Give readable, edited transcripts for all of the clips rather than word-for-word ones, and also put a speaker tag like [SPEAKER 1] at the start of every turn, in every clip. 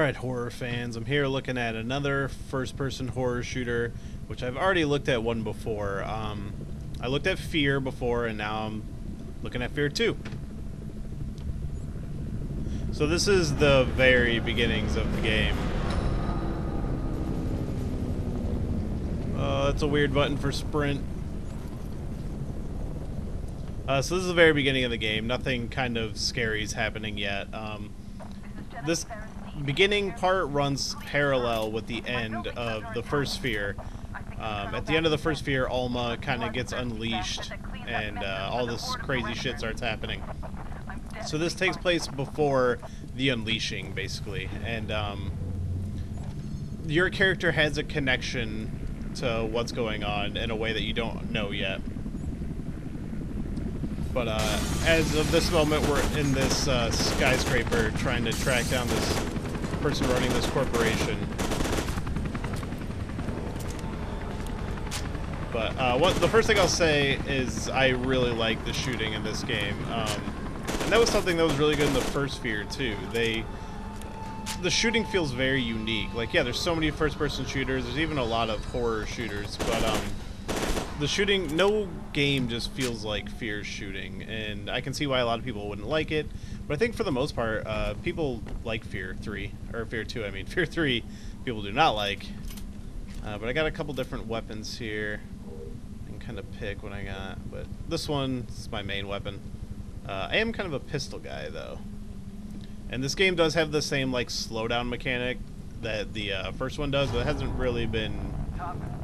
[SPEAKER 1] Alright, horror fans, I'm here looking at another first-person horror shooter, which I've already looked at one before. I looked at Fear before, and now I'm looking at Fear 2. So this is the very beginnings of the game. That's a weird button for sprint. So this is the very beginning of the game. Nothing kind of scary is happening yet. This beginning part runs parallel with the end of the first Fear. At the end of the first Fear, Alma kind of gets unleashed, and all this crazy shit starts happening. So this takes place before the unleashing, basically, and your character has a connection to what's going on in a way that you don't know yet. But as of this moment, we're in this skyscraper trying to track down this person running this corporation. But the first thing I'll say is I really like the shooting in this game. And that was something that was really good in the first Fear too. The shooting feels very unique. Like, yeah, there's so many first-person shooters. There's even a lot of horror shooters, but the shooting, no game just feels like Fear's shooting, and I can see why a lot of people wouldn't like it. But I think for the most part, people like Fear 3, or Fear 2, I mean. Fear 3, people do not like. But I got a couple different weapons here. I can kind of pick what I got, but this one is my main weapon. I am kind of a pistol guy, though. And this game does have the same, like, slowdown mechanic that the first one does, but it hasn't really been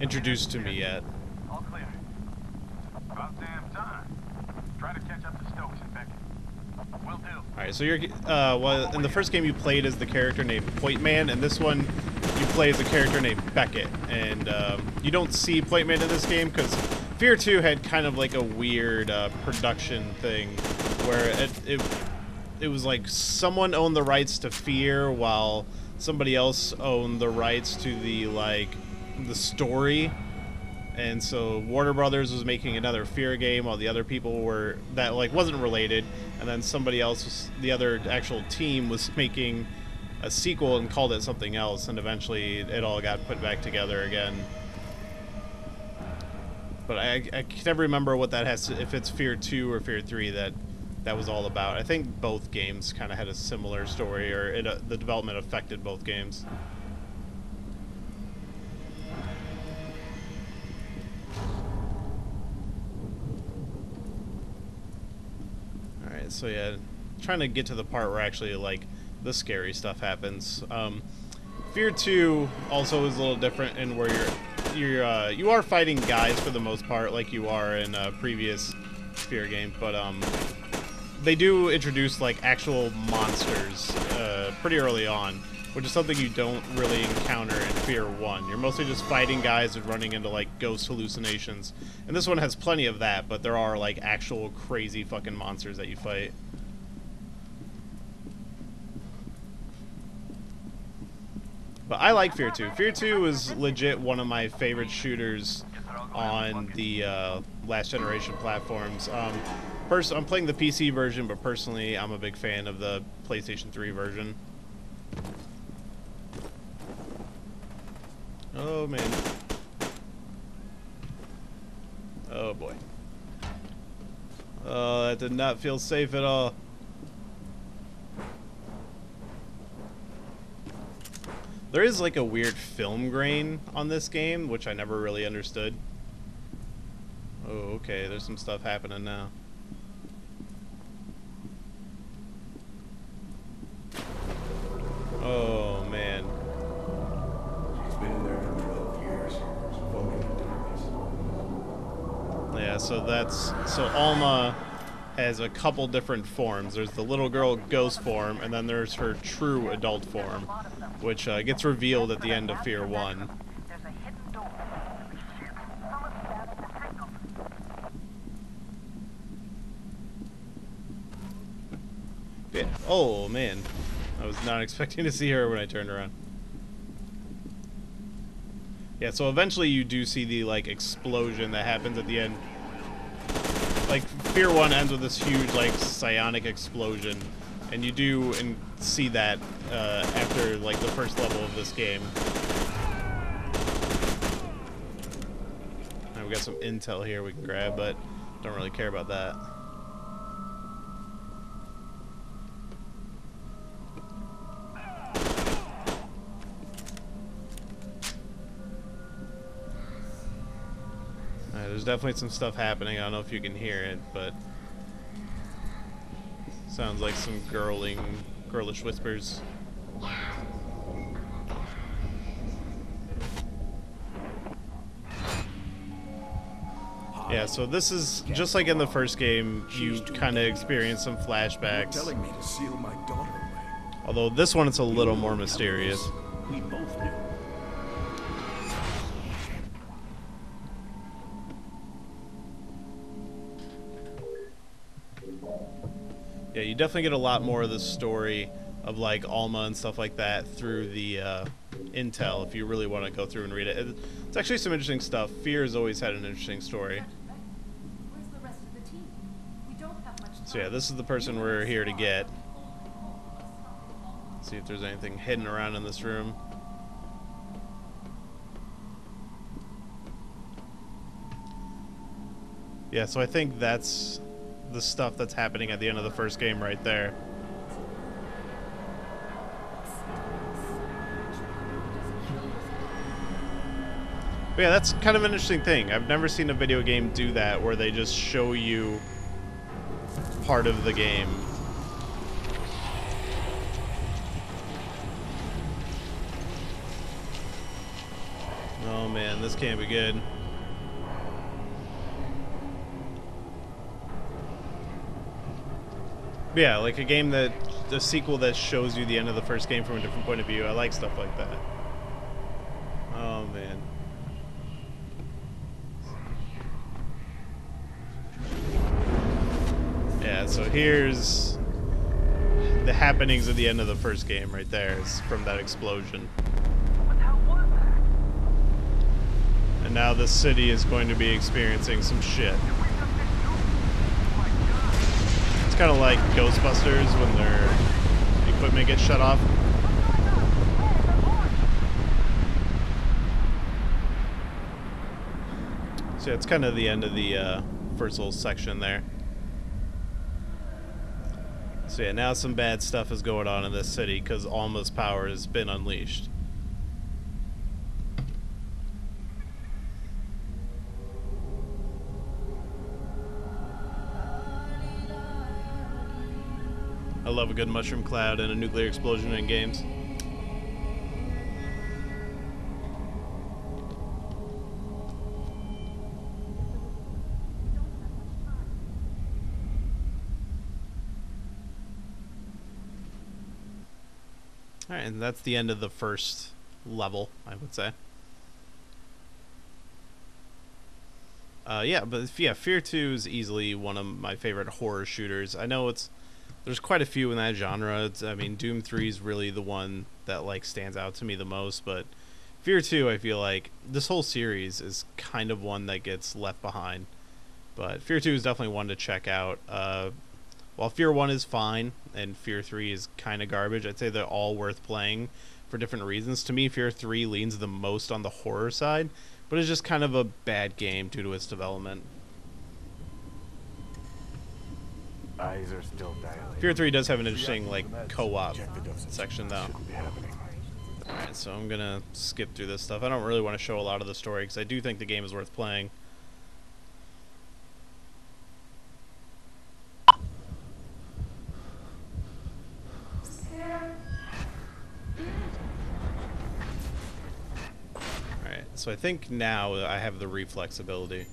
[SPEAKER 1] introduced to me yet.
[SPEAKER 2] All clear. About damn time. Try to catch up to Stokes and Beckett. Will do.
[SPEAKER 1] Alright, so you're, well, in the first game you played as the character named Point Man, and this one you play as a character named Beckett. And you don't see Point Man in this game because Fear 2 had kind of like a weird production thing where it was like someone owned the rights to Fear while somebody else owned the rights to the story. And so Warner Brothers was making another Fear game while the other people were, that like wasn't related, and then somebody else, the other actual team, was making a sequel and called it something else, and eventually it all got put back together again. But I can never remember what that has to, if it's Fear 2 or Fear 3 that was all about. I think both games kind of had a similar story, or the development affected both games. Alright, so yeah, trying to get to the part where actually, like, the scary stuff happens. Fear 2 also is a little different in where you are fighting guys for the most part, like you are in a previous Fear game, but they do introduce like actual monsters pretty early on, which is something you don't really encounter in Fear 1. You're mostly just fighting guys and running into like ghost hallucinations. And this one has plenty of that, but there are like actual crazy fucking monsters that you fight. But I like Fear 2. Fear 2 is legit one of my favorite shooters on the last generation platforms. I'm playing the PC version, but personally, I'm a big fan of the PlayStation 3 version. Oh, man. Oh, boy. Oh, that did not feel safe at all. There is, like, a weird film grain on this game, which I never really understood. Oh, okay, there's some stuff happening now. Oh, man.
[SPEAKER 3] She's been in there for 12 years. Voting in darkness.
[SPEAKER 1] Yeah, so Alma has a couple different forms. There's the little girl ghost form, and then there's her true adult form, which gets revealed at the end of Fear 1. Yeah. Oh, man. I was not expecting to see her when I turned around. Yeah, so eventually you do see the, like, explosion that happens at the end. Like, Fear 1 ends with this huge, like, psionic explosion. And you do see that after like the first level of this game. Now we got some intel here we can grab, but don't really care about that. There's definitely some stuff happening. I don't know if you can hear it, but sounds like some girlish whispers. Yeah, so this is just like in the first game. You kind of experience some flashbacks.
[SPEAKER 3] Telling me to seal my daughter away.
[SPEAKER 1] Although this one, it's a little more mysterious.
[SPEAKER 3] We both knew.
[SPEAKER 1] Yeah, you definitely get a lot more of the story of like Alma and stuff like that through the intel if you really want to go through and read it. It's actually some interesting stuff. Fear has always had an interesting story. So yeah, this is the person we're here to get. See if there's anything hidden around in this room. Yeah, so I think that's the stuff that's happening at the end of the first game right there. But yeah, that's kind of an interesting thing. I've never seen a video game do that where they just show you part of the game. Oh man, this can't be good. Yeah, like a game that, the sequel that shows you the end of the first game from a different point of view. I like stuff like that. Oh man. Yeah, so here's the happenings at the end of the first game right there. Is from that explosion.
[SPEAKER 2] What the hell was that?
[SPEAKER 1] And now the city is going to be experiencing some shit. It's kind of like Ghostbusters when their equipment gets shut off. So yeah, it's kind of the end of the first little section there. So yeah, now some bad stuff is going on in this city because Alma's power has been unleashed. I love a good mushroom cloud and a nuclear explosion in games. Alright, and that's the end of the first level, I would say. Yeah, but yeah, Fear 2 is easily one of my favorite horror shooters. I know there's quite a few in that genre. I mean, Doom 3 is really the one that like stands out to me the most, but Fear 2, I feel like this whole series is kind of one that gets left behind. But Fear 2 is definitely one to check out. While Fear 1 is fine and Fear 3 is kind of garbage, I'd say they're all worth playing for different reasons. To me, Fear 3 leans the most on the horror side, but it's just kind of a bad game due to its development.
[SPEAKER 3] Eyes are still dilated.
[SPEAKER 1] Fear 3 does have an interesting like co-op section though.
[SPEAKER 3] Shouldn't be happening.
[SPEAKER 1] Alright, so I'm gonna skip through this stuff. I don't really want to show a lot of the story because I do think the game is worth playing. Alright, so I think now I have the reflex ability.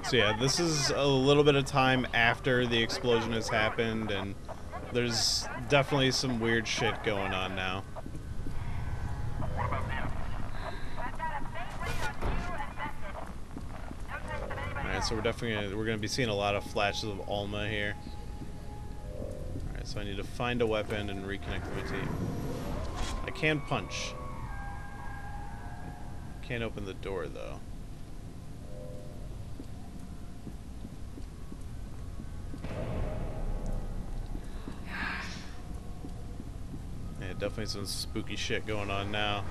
[SPEAKER 1] So yeah, this is a little bit of time after the explosion has happened, and there's definitely some weird shit going on now. Alright, so we're gonna be seeing a lot of flashes of Alma here. Alright, so I need to find a weapon and reconnect with my team. I can punch. Can't open the door though. Definitely some spooky shit going on now.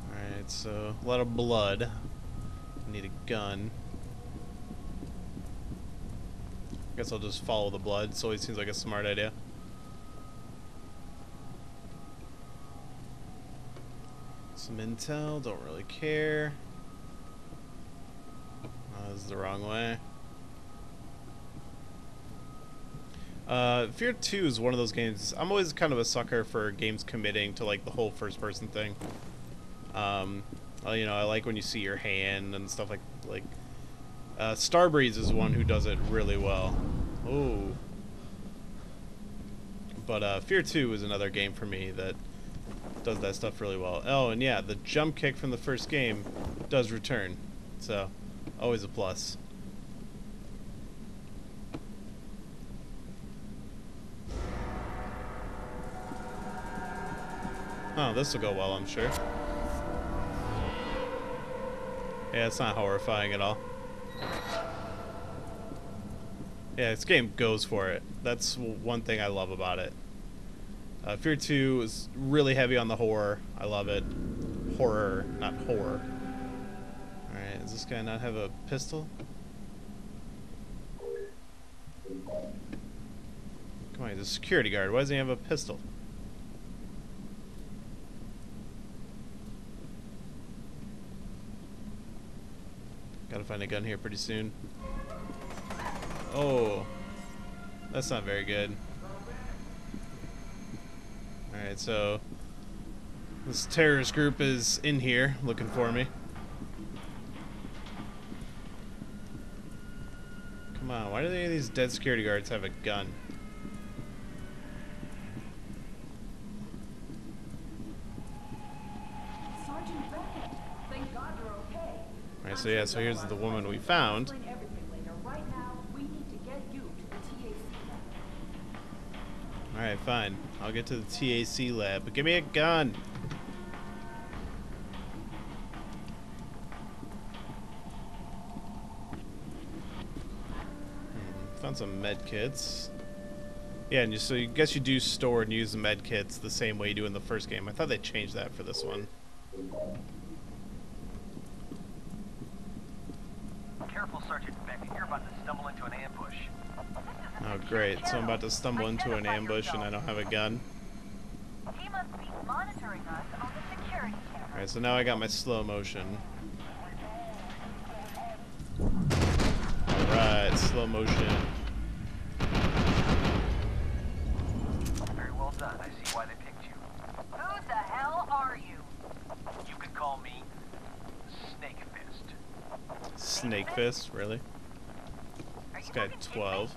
[SPEAKER 1] Alright, so a lot of blood. I need a gun. I guess I'll just follow the blood. It always seems like a smart idea. Some intel, don't really care. Oh, this is the wrong way. Fear 2 is one of those games. I'm always kind of a sucker for games committing to like the whole first-person thing. You know, I like when you see your hand and stuff like Starbreeze is one who does it really well. Ooh. But Fear 2 is another game for me that does that stuff really well. Oh, and yeah, the jump kick from the first game does return. So, always a plus. Oh, this will go well, I'm sure. Yeah, it's not horrifying at all. Yeah, this game goes for it. That's one thing I love about it. Fear 2 is really heavy on the horror. I love it. Horror, not horror. Alright, does this guy not have a pistol? Come on, he's a security guard. Why doesn't he have a pistol? Gotta find a gun here pretty soon. Oh, that's not very good. Alright, so this terrorist group is in here looking for me. Come on, why do any of these dead security guards have a gun?
[SPEAKER 4] Sergeant Beckett, thank God you're okay.
[SPEAKER 1] Alright, so yeah, so here's the woman we found.
[SPEAKER 4] Right now, we need to get you to the TAC lab.
[SPEAKER 1] Alright, fine. I'll get to the TAC lab, but give me a gun! Found some med kits. Yeah, and so I guess you do store and use the med kits the same way you do in the first game. I thought they changed that for this one.
[SPEAKER 5] Careful, Sergeant Beckett. You're about to stumble into an ambush.
[SPEAKER 1] Oh, great. So I'm about to stumble into an ambush and I don't have a gun.
[SPEAKER 6] He must be monitoring us on the security camera.
[SPEAKER 1] Alright, so now I got my slow motion. Alright, slow motion.
[SPEAKER 5] Very well done. I see why they picked you.
[SPEAKER 6] Who the hell are you?
[SPEAKER 5] You could call me Snake Fist.
[SPEAKER 1] Snake Fist, really?
[SPEAKER 6] Are
[SPEAKER 1] This
[SPEAKER 6] you
[SPEAKER 1] guy
[SPEAKER 6] fucking
[SPEAKER 1] 12.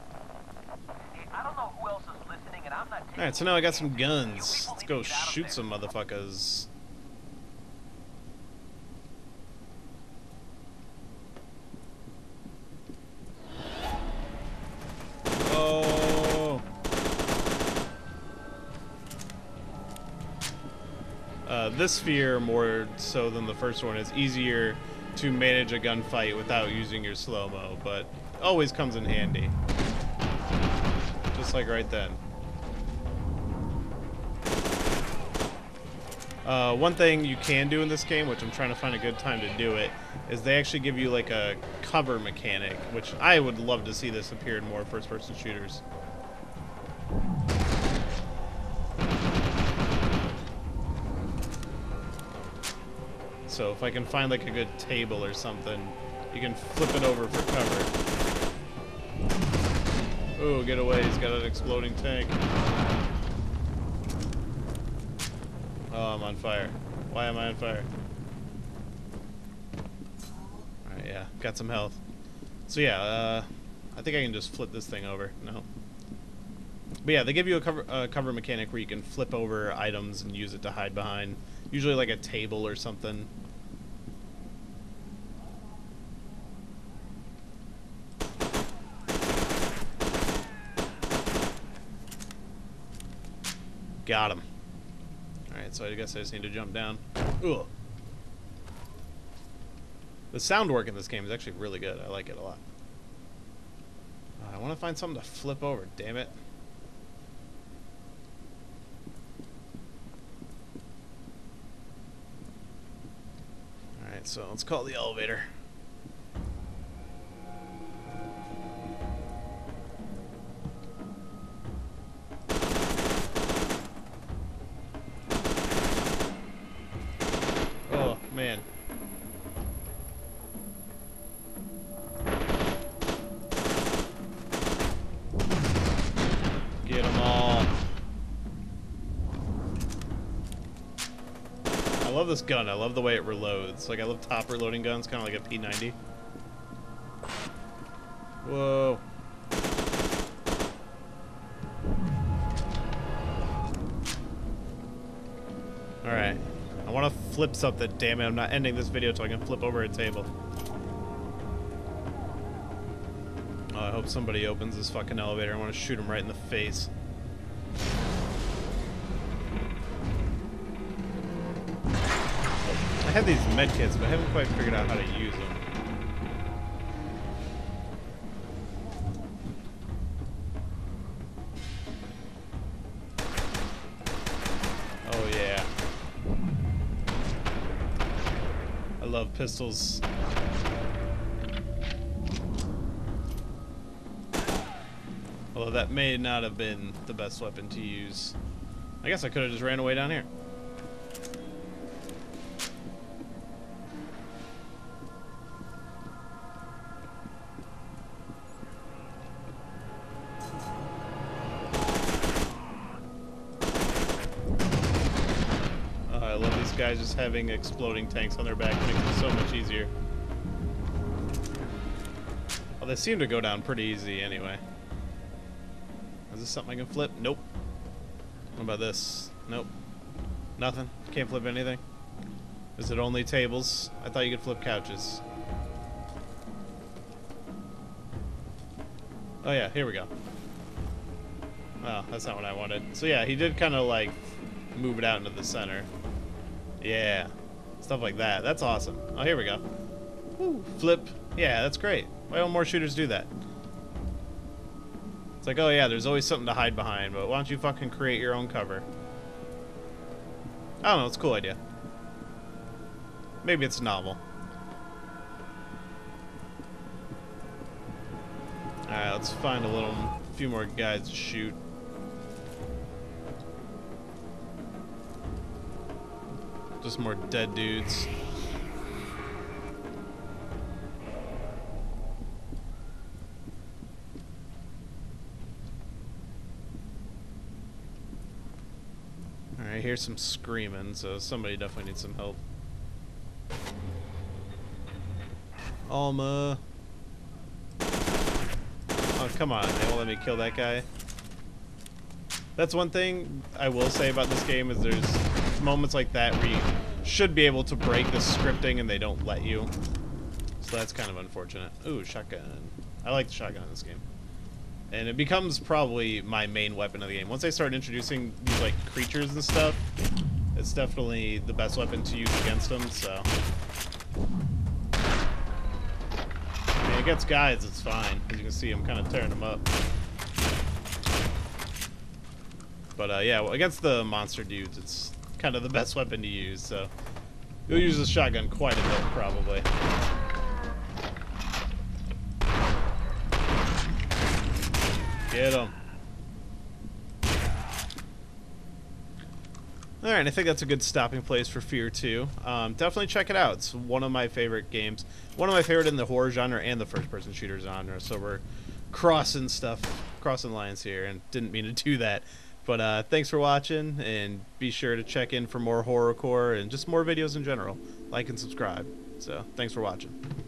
[SPEAKER 5] Hey, I don't know who else is listening, and I'm not taking
[SPEAKER 1] Alright, so now I got some
[SPEAKER 5] You
[SPEAKER 1] guns.
[SPEAKER 5] people
[SPEAKER 1] Let's
[SPEAKER 5] need
[SPEAKER 1] go
[SPEAKER 5] to get out of
[SPEAKER 1] shoot
[SPEAKER 5] there.
[SPEAKER 1] some motherfuckers. Oh! This fear, more so than the first one, is easier to manage a gunfight without using your slow-mo, but always comes in handy. Just like right then. One thing you can do in this game, which I'm trying to find a good time to do it, is they actually give you like a cover mechanic, which I would love to see this appear in more first-person shooters. So if I can find like a good table or something, you can flip it over for cover. Ooh, get away, he's got an exploding tank. Oh, I'm on fire. Why am I on fire? Alright, yeah, got some health. So yeah, I think I can just flip this thing over. No. But yeah, they give you a cover mechanic where you can flip over items and use it to hide behind. Usually like a table or something. Got him. Alright, so I guess I just need to jump down. Ugh. The sound work in this game is actually really good. I like it a lot. I want to find something to flip over, damn it. Alright, so let's call the elevator. Oh, man. Get them all. I love this gun. I love the way it reloads. Like, I love top reloading guns, kind of like a P90. Whoa. Alright. I want to flip something. Damn it, I'm not ending this video so I can flip over a table. Oh, I hope somebody opens this fucking elevator. I want to shoot him right in the face. I have these medkits, but I haven't quite figured out how to use them. Oh yeah. I love pistols. Although that may not have been the best weapon to use. I guess I could have just ran away down here. I love these guys just having exploding tanks on their back. It makes it so much easier. Well, they seem to go down pretty easy anyway. Is this something I can flip? Nope. What about this? Nope. Nothing? Can't flip anything? Is it only tables? I thought you could flip couches. Oh yeah, here we go. Oh, that's not what I wanted. So yeah, he did kind of like move it out into the center. Yeah. Stuff like that. That's awesome. Oh, here we go. Woo. Flip. Yeah, that's great. Why don't more shooters do that? It's like, oh yeah, there's always something to hide behind, but why don't you fucking create your own cover? I don't know, it's a cool idea. Maybe it's novel. Alright, let's find a few more guys to shoot. Just more dead dudes. I hear some screaming, so somebody definitely needs some help. Alma. Oh, come on. They won't let me kill that guy. That's one thing I will say about this game is there's moments like that where you should be able to break the scripting and they don't let you. So that's kind of unfortunate. Ooh, shotgun. I like the shotgun in this game. And it becomes probably my main weapon of the game. Once I start introducing these like creatures and stuff, it's definitely the best weapon to use against them, so. I mean, against guys, it's fine. As you can see, I'm kind of tearing them up. But yeah, well, against the monster dudes, it's kind of the best weapon to use, so. You'll use the shotgun quite a bit, probably. Get him. Alright, I think that's a good stopping place for Fear 2. Definitely check it out. It's one of my favorite games. One of my favorite in the horror genre and the first-person shooter genre. So we're crossing lines here, and didn't mean to do that. But thanks for watching, and be sure to check in for more HorrorCore and just more videos in general. Like and subscribe. So, thanks for watching.